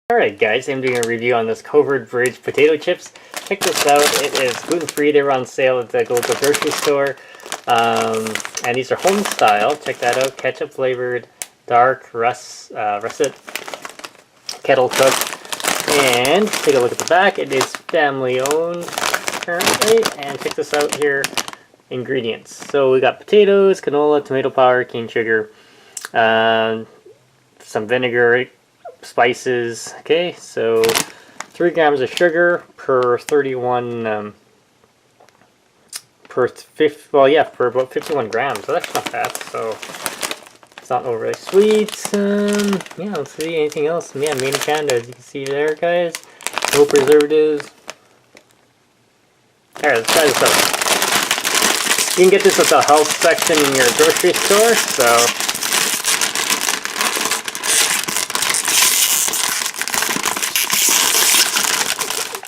Alright guys, I'm doing a review on this Covered Bridge potato chips. Check this out, it is gluten-free. They were on sale at the local grocery store. And these are home style. Check that out, ketchup flavored, dark, russet, kettle cooked. And take a look at the back, it is family owned currently. And check this out here, ingredients. So we got potatoes, canola, tomato powder, cane sugar, some vinegar, spices. Okay, so 3 grams of sugar per 31 per about 51 grams, so that's not bad. So it's not overly sweet. Yeah, let's see anything else. Yeah, made in Canada, as you can see there, guys. No preservatives. Alright, let's try this out. You can get this at the health section in your grocery store, so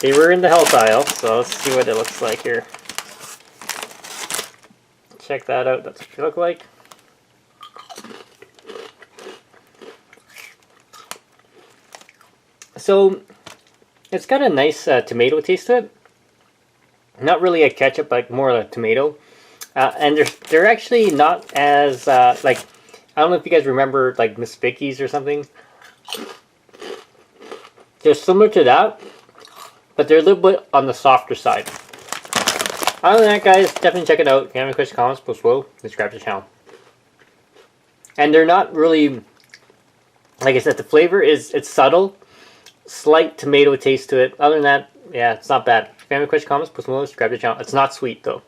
they were in the health aisle, so let's see what it looks like here. Check that out, that's what they look like. So, it's got a nice tomato taste to it. Not really a ketchup, but more like tomato. And they're actually not as, like, I don't know if you guys remember, like, Miss Vicky's or something. They're similar to that, but they're a little bit on the softer side. Other than that, guys, definitely check it out. If you have any questions, comments, post below, subscribe to the channel. And they're not really, like I said, the flavor it's subtle, slight tomato taste to it. Other than that, yeah, it's not bad. If you have any questions, comments, post below, subscribe to the channel. It's not sweet though.